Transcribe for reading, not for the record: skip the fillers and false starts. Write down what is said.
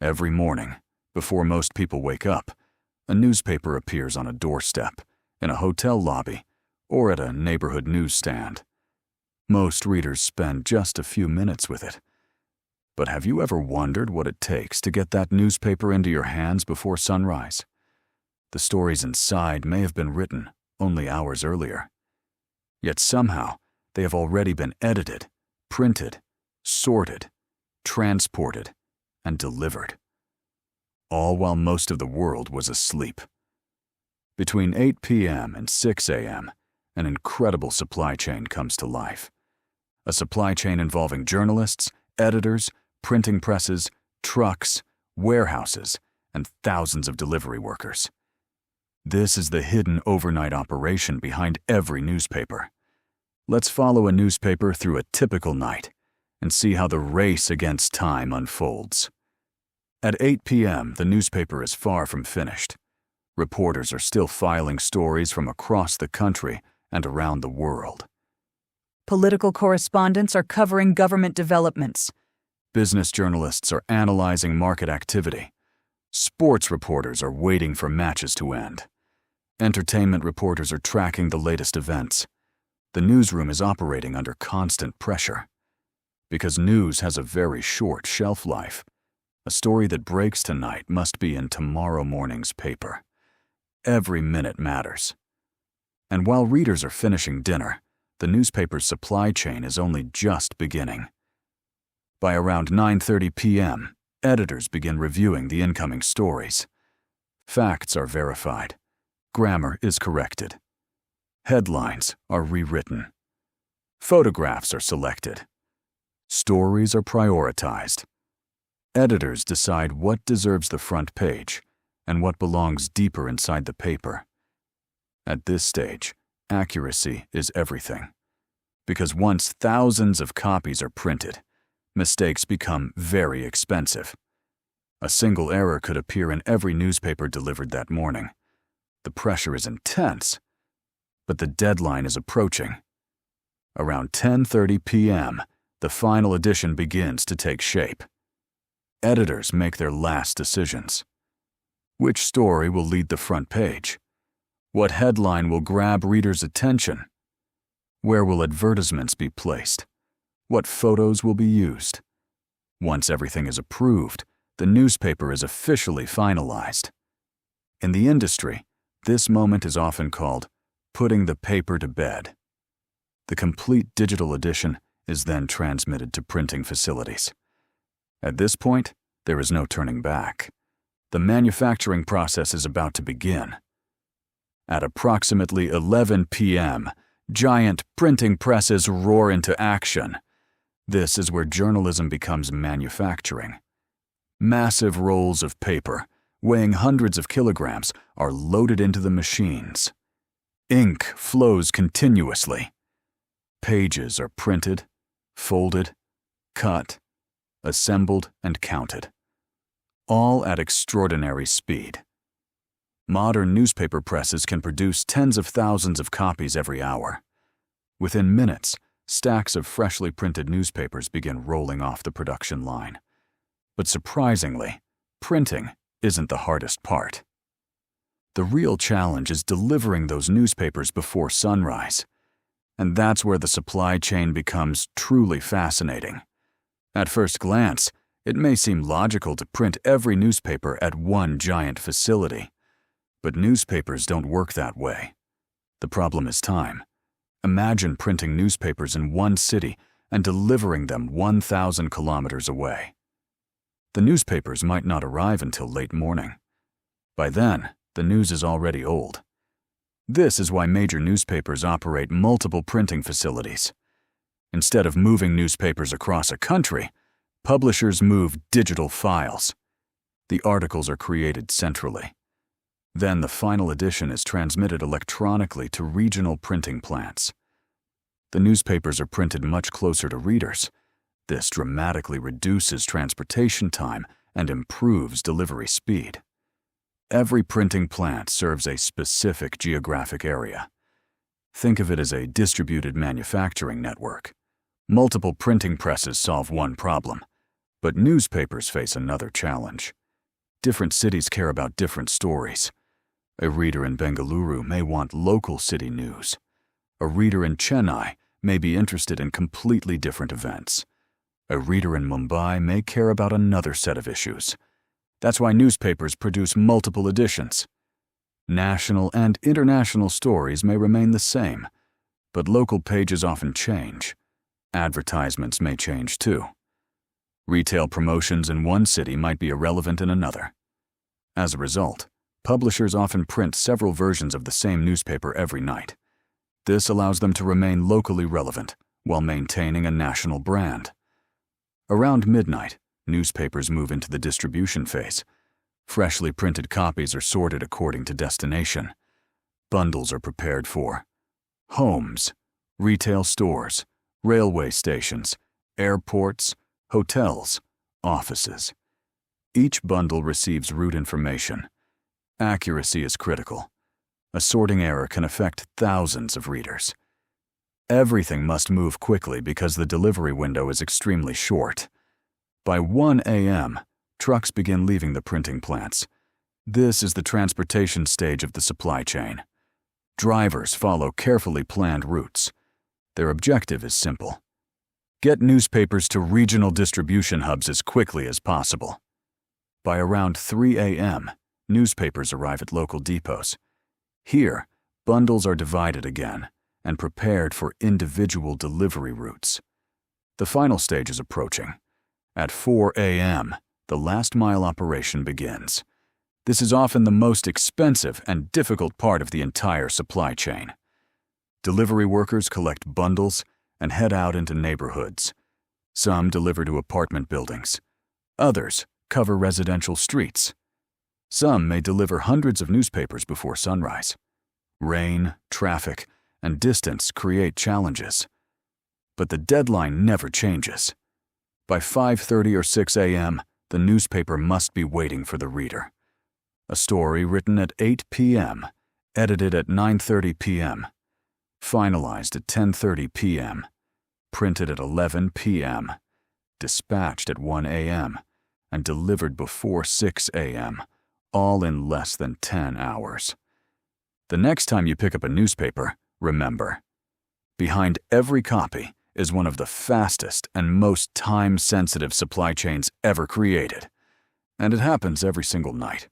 Every morning, before most people wake up, a newspaper appears on a doorstep, in a hotel lobby, or at a neighborhood newsstand. Most readers spend just a few minutes with it. But have you ever wondered what it takes to get that newspaper into your hands before sunrise? The stories inside may have been written only hours earlier. Yet somehow, they have already been edited, printed, sorted, transported, and delivered. All while most of the world was asleep. Between 8 p.m. and 6 a.m., an incredible supply chain comes to life. A supply chain involving journalists, editors, printing presses, trucks, warehouses, and thousands of delivery workers. This is the hidden overnight operation behind every newspaper. Let's follow a newspaper through a typical night and see how the race against time unfolds. At 8 p.m., the newspaper is far from finished. Reporters are still filing stories from across the country and around the world. Political correspondents are covering government developments. Business journalists are analyzing market activity. Sports reporters are waiting for matches to end. Entertainment reporters are tracking the latest events. The newsroom is operating under constant pressure. Because news has a very short shelf life, a story that breaks tonight must be in tomorrow morning's paper. Every minute matters. And while readers are finishing dinner, the newspaper's supply chain is only just beginning. By around 9:30 p.m., editors begin reviewing the incoming stories. Facts are verified. Grammar is corrected. Headlines are rewritten. Photographs are selected. Stories are prioritized. Editors decide what deserves the front page and what belongs deeper inside the paper. At this stage, accuracy is everything. Because once thousands of copies are printed, mistakes become very expensive. A single error could appear in every newspaper delivered that morning. The pressure is intense, but the deadline is approaching. Around 10:30 p.m., the final edition begins to take shape. Editors make their last decisions. Which story will lead the front page? What headline will grab readers' attention? Where will advertisements be placed? What photos will be used? Once everything is approved, the newspaper is officially finalized. In the industry, this moment is often called putting the paper to bed. The complete digital edition is then transmitted to printing facilities. At this point, there is no turning back. The manufacturing process is about to begin. At approximately 11 p.m., giant printing presses roar into action. This is where journalism becomes manufacturing. Massive rolls of paper, weighing hundreds of kilograms, are loaded into the machines. Ink flows continuously. Pages are printed, folded, cut, assembled, and counted, all at extraordinary speed. Modern newspaper presses can produce tens of thousands of copies every hour. Within minutes, stacks of freshly printed newspapers begin rolling off the production line. But surprisingly, printing isn't the hardest part. The real challenge is delivering those newspapers before sunrise. And that's where the supply chain becomes truly fascinating. At first glance, it may seem logical to print every newspaper at one giant facility. But newspapers don't work that way. The problem is time. Imagine printing newspapers in one city and delivering them 1,000 kilometers away. The newspapers might not arrive until late morning. By then, the news is already old. This is why major newspapers operate multiple printing facilities. Instead of moving newspapers across a country, publishers move digital files. The articles are created centrally. Then the final edition is transmitted electronically to regional printing plants. The newspapers are printed much closer to readers. This dramatically reduces transportation time and improves delivery speed. Every printing plant serves a specific geographic area. Think of it as a distributed manufacturing network. Multiple printing presses solve one problem, But newspapers face another challenge. Different cities care about different stories. A reader in Bengaluru may want local city news. A reader in Chennai may be interested in completely different events. A reader in Mumbai may care about another set of issues. That's why newspapers produce multiple editions. National and international stories may remain the same, but local pages often change. Advertisements may change too. Retail promotions in one city might be irrelevant in another. As a result, publishers often print several versions of the same newspaper every night. This allows them to remain locally relevant while maintaining a national brand. Around midnight, newspapers move into the distribution phase. Freshly printed copies are sorted according to destination. Bundles are prepared for homes, retail stores, railway stations, airports, hotels, offices. Each bundle receives route information. Accuracy is critical. A sorting error can affect thousands of readers. Everything must move quickly because the delivery window is extremely short. By 1 a.m., trucks begin leaving the printing plants. This is the transportation stage of the supply chain. Drivers follow carefully planned routes. Their objective is simple: get newspapers to regional distribution hubs as quickly as possible. By around 3 a.m., newspapers arrive at local depots. Here, bundles are divided again and prepared for individual delivery routes. The final stage is approaching. At 4 a.m., the last-mile operation begins. This is often the most expensive and difficult part of the entire supply chain. Delivery workers collect bundles and head out into neighborhoods. Some deliver to apartment buildings. Others cover residential streets. Some may deliver hundreds of newspapers before sunrise. Rain, traffic, and distance create challenges. But the deadline never changes. By 5:30 or 6 a.m., the newspaper must be waiting for the reader. A story written at 8 p.m., edited at 9:30 p.m., finalized at 10:30 p.m., printed at 11 p.m., dispatched at 1 a.m., and delivered before 6 a.m., all in less than 10 hours. The next time you pick up a newspaper, remember, behind every copy is one of the fastest and most time-sensitive supply chains ever created. And it happens every single night.